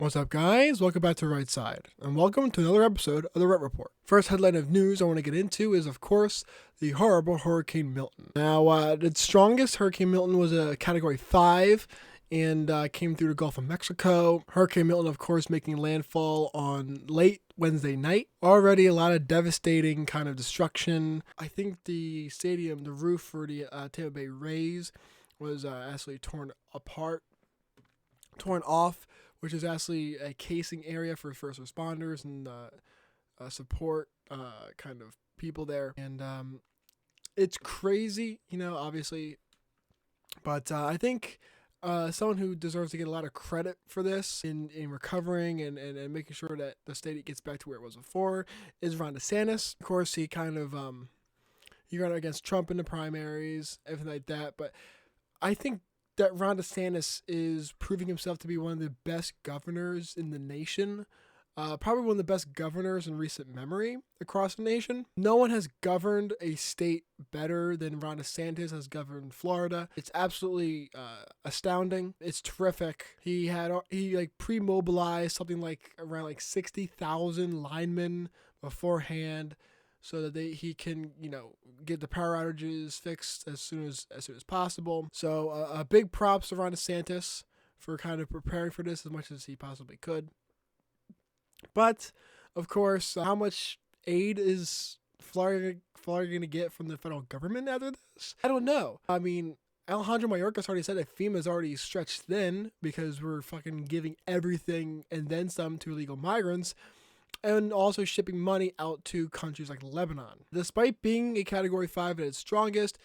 What's up, guys? Welcome back to the Right Side, and welcome to another episode of the Ret Report. First headline of news I want to get into is, of course, the horrible Hurricane Milton. Now, the strongest Hurricane Milton was a Category 5 and came through the Gulf of Mexico. Hurricane Milton, of course, making landfall on late Wednesday night. Already a lot of devastating kind of destruction. I think the stadium, the roof for the Tampa Bay Rays was actually torn off, which is actually a casing area for first responders and support kind of people there. And it's crazy, obviously. But I think someone who deserves to get a lot of credit for this in recovering and making sure that the state gets back to where it was before is Ron DeSantis. Of course, he kind of he ran against Trump in the primaries, everything like that. But I think that Ron DeSantis is proving himself to be one of the best governors in the nation. Probably one of the best governors in recent memory across the nation. No one has governed a state better than Ron DeSantis has governed Florida. It's absolutely astounding. It's terrific. He pre-mobilized something like around 60,000 linemen beforehand, so that he can, get the power outages fixed as soon as possible. So a big props to Ron DeSantis for kind of preparing for this as much as he possibly could. But of course, how much aid is Florida going to get from the federal government after this? I don't know. I mean, Alejandro Mayorkas already said that FEMA's already stretched thin because we're fucking giving everything and then some to illegal migrants, and also shipping money out to countries like Lebanon. Despite being a Category 5 at its strongest,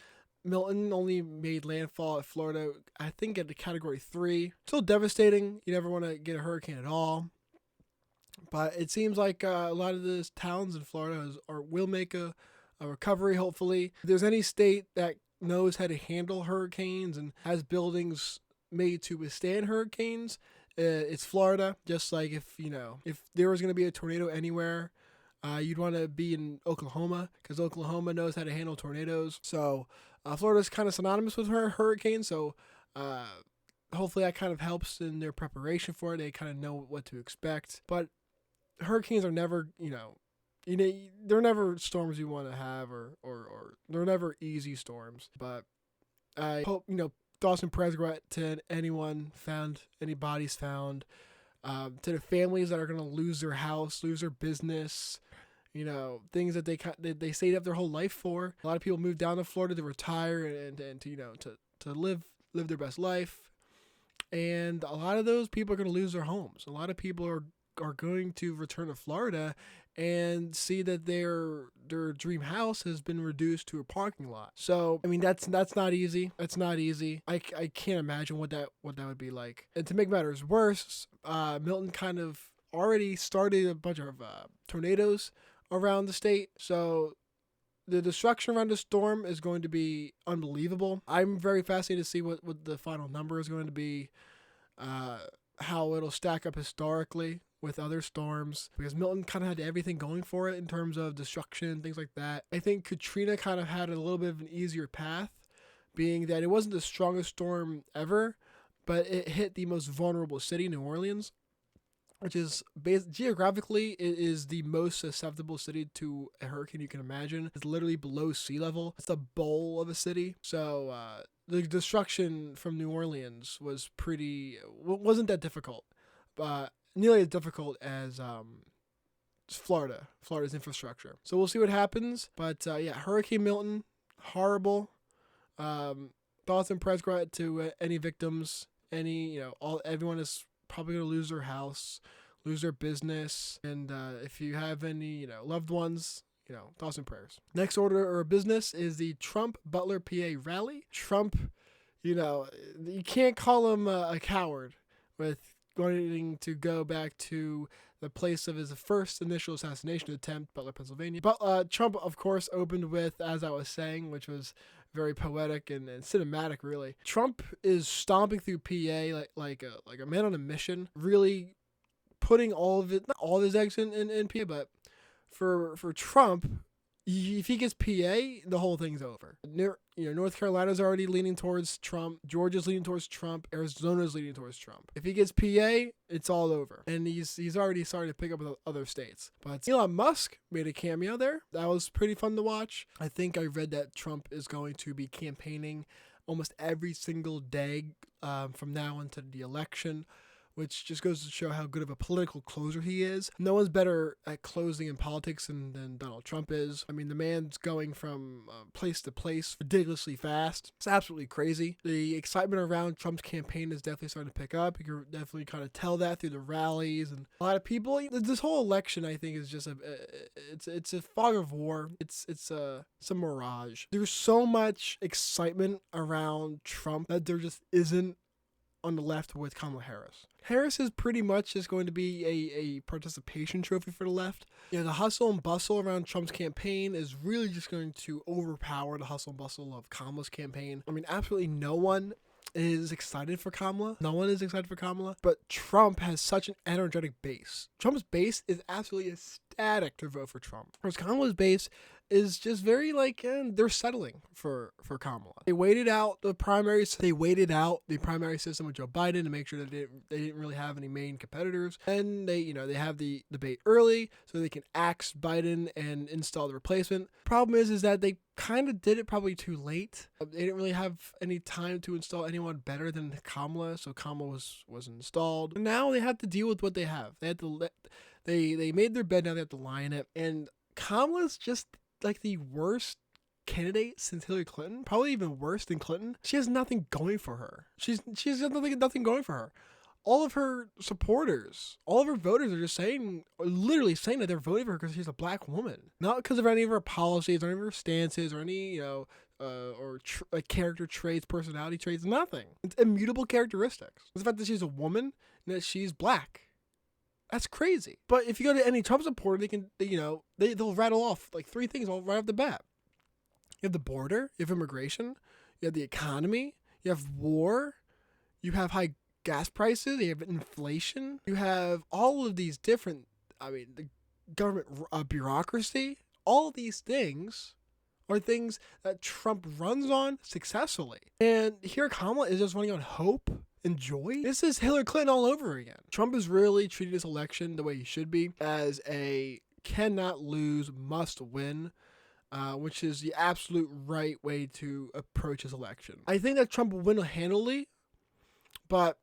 Milton only made landfall at Florida, I think, at the Category 3. Still devastating. You never want to get a hurricane at all. But it seems like a lot of the towns in Florida will make a recovery, hopefully. If there's any state that knows how to handle hurricanes and has buildings made to withstand hurricanes, it's Florida. Just like if there was going to be a tornado anywhere, you'd want to be in Oklahoma, because Oklahoma knows how to handle tornadoes. So Florida's kind of synonymous with hurricanes. So hopefully that kind of helps in their preparation for it. They kind of know what to expect. But hurricanes are never, they're never storms you want to have, or they're never easy storms. But I hope, thoughts and prayers go out to any bodies found, to the families that are going to lose their house, lose their business, things that they saved up their whole life for. A lot of people move down to Florida to retire and to live their best life. And a lot of those people are going to lose their homes. A lot of people are going to return to Florida and see that their dream house has been reduced to a parking lot. So, I mean, that's not easy. That's not easy. I can't imagine what that would be like. And to make matters worse, Milton kind of already started a bunch of tornadoes around the state. So the destruction around the storm is going to be unbelievable. I'm very fascinated to see what the final number is going to be, how it'll stack up historically with other storms, because Milton kind of had everything going for it in terms of destruction, things like that. I think Katrina kind of had a little bit of an easier path, being that it wasn't the strongest storm ever, but it hit the most vulnerable city, New Orleans, which is geographically, it is the most susceptible city to a hurricane you can imagine. It's literally below sea level. It's a bowl of a city. So the destruction from New Orleans wasn't that difficult, but nearly as difficult as Florida's infrastructure. So we'll see what happens. But Hurricane Milton, horrible. Thoughts and prayers go out to any victims. Everyone is probably going to lose their house, lose their business. And if you have any, loved ones, thoughts and prayers. Next order of business is the Trump Butler PA rally. Trump, you can't call him a coward with going to go back to the place of his first initial assassination attempt, Butler, Pennsylvania. But Trump, of course, opened with, as I was saying, which was very poetic and cinematic, really. Trump is stomping through PA like a man on a mission, really putting not all of his eggs in PA, but for Trump, if he gets PA, the whole thing's over. North Carolina's already leaning towards Trump. Georgia's leaning towards Trump. Arizona's leaning towards Trump. If he gets PA, it's all over. And he's already starting to pick up with other states. But Elon Musk made a cameo there. That was pretty fun to watch. I think I read that Trump is going to be campaigning almost every single day from now until the election, which just goes to show how good of a political closer he is. No one's better at closing in politics than Donald Trump is. I mean, the man's going from place to place ridiculously fast. It's absolutely crazy. The excitement around Trump's campaign is definitely starting to pick up. You can definitely kind of tell that through the rallies, and a lot of people. This whole election, I think, is just it's a fog of war. It's a mirage. There's so much excitement around Trump that there just isn't on the left with Kamala Harris. Harris is pretty much just going to be a participation trophy for the left. The hustle and bustle around Trump's campaign is really just going to overpower the hustle and bustle of Kamala's campaign. I mean, absolutely no one is excited for Kamala. No one is excited for Kamala. But Trump has such an energetic base. Trump's base is absolutely ecstatic to vote for Trump. Whereas Kamala's base is just very they're settling for Kamala. They waited out the primaries. They waited out the primary system with Joe Biden to make sure that they didn't really have any main competitors. And they have the debate early so they can axe Biden and install the replacement. Problem is that they kind of did it probably too late. They didn't really have any time to install anyone better than Kamala, so Kamala was installed. And now they have to deal with what they have. They had to they made their bed, now they have to lie in it. And Kamala's just like the worst candidate since Hillary Clinton, probably even worse than Clinton. She has nothing going for her. She's got nothing going for her. All of her supporters, all of her voters are just literally saying that they're voting for her because she's a black woman, not because of any of her policies or any of her stances or any character traits, personality traits, nothing. It's immutable characteristics. It's the fact that she's a woman and that she's black. That's crazy. But if you go to any Trump supporter, they'll rattle off like three things all right off the bat. You have the border, you have immigration, you have the economy, you have war, you have high gas prices, you have inflation, you have all of these different, the government bureaucracy. All of these things are things that Trump runs on successfully. And here Kamala is just running on hope and joy. This is Hillary Clinton all over again. Trump is really treating this election the way he should be, as a cannot lose, must win, which is the absolute right way to approach this election. I think that Trump will win handily, but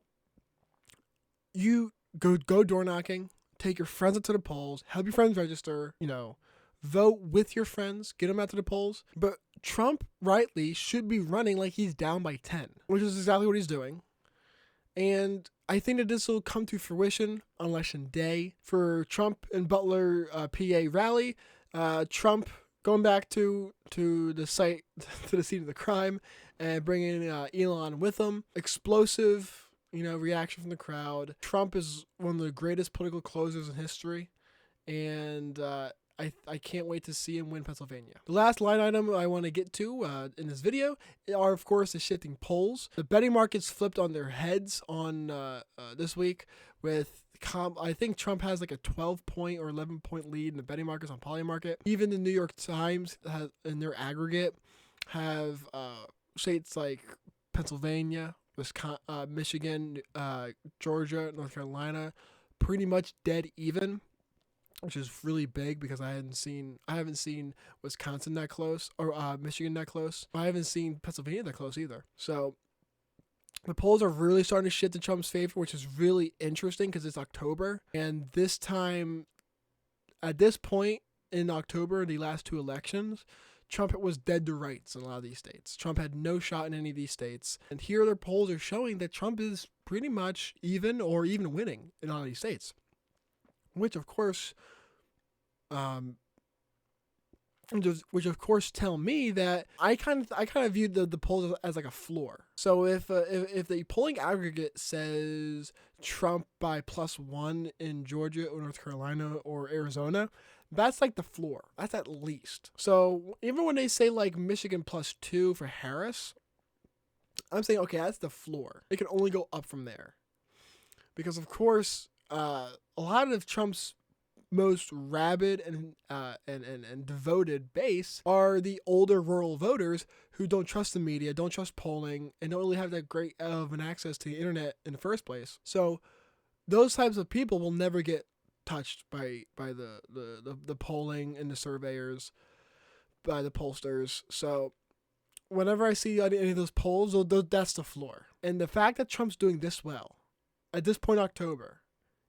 you go door knocking, take your friends up to the polls, help your friends register, vote with your friends, get them out to the polls. But Trump rightly should be running like he's down by 10, which is exactly what he's doing. And I think that this will come to fruition on election day for Trump and Butler PA rally. Trump going back to the site, to the scene of the crime, and bringing Elon with him. Explosive, reaction from the crowd. Trump is one of the greatest political closers in history, and I can't wait to see him win Pennsylvania. The last line item I want to get to in this video are, of course, the shifting polls. The betting markets flipped on their heads on this week with I think Trump has like a 12-point or 11-point lead in the betting markets on Poly Market. Even the New York Times has, in their aggregate, have states like Pennsylvania, Wisconsin, Michigan, Georgia, North Carolina, pretty much dead even, which is really big because I haven't seen Wisconsin that close, or Michigan that close. I haven't seen Pennsylvania that close either. So the polls are really starting to shift in Trump's favor, which is really interesting because it's October. And this time, at this point in October, the last two elections, Trump was dead to rights in a lot of these states. Trump had no shot in any of these states. And here their polls are showing that Trump is pretty much even or even winning in a lot of these states. Which of course tell me that I kind of viewed the polls as like a floor. So if the polling aggregate says Trump by +1 in Georgia or North Carolina or Arizona, that's like the floor. That's at least. So even when they say like Michigan +2 for Harris, I'm saying, okay, that's the floor. It can only go up from there. Because of course, a lot of Trump's most rabid and devoted base are the older rural voters who don't trust the media, don't trust polling, and don't really have that great of an access to the internet in the first place. So those types of people will never get touched by the polling and the surveyors, by the pollsters. So whenever I see any of those polls, that's the floor. And the fact that Trump's doing this well at this point in October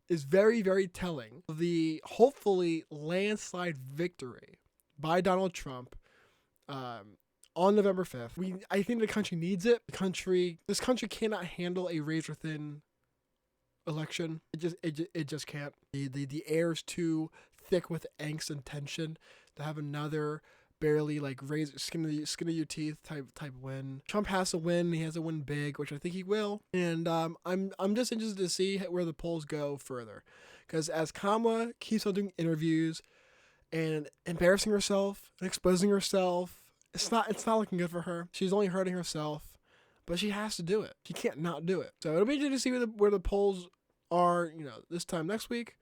is very, very telling of the hopefully landslide victory by Donald Trump on November 5th. I think the country needs it. This country cannot handle a razor thin election. It just can't. The air is too thick with angst and tension to have another barely like razor skin of your teeth type win. Trump has to win. He has to win big, which I think he will. And I'm just interested to see where the polls go further, because as Kamala keeps on doing interviews and embarrassing herself and exposing herself, it's not looking good for her. She's only hurting herself, but she has to do it. She can't not do it. So it'll be interesting to see where the polls are, this time next week.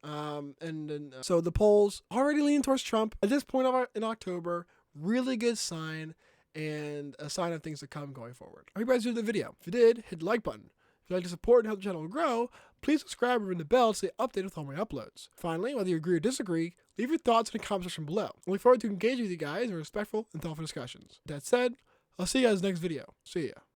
So the polls already lean towards Trump at this point in October. Really good sign, and a sign of things to come going forward. I hope you guys enjoyed the video. If you did, hit the like button. If you'd like to support and help the channel grow, please subscribe and ring the bell to stay updated with all my uploads. Finally, whether you agree or disagree, leave your thoughts in the comment section below. I look forward to engaging with you guys in respectful and thoughtful discussions. With that said, I'll see you guys next video. See ya.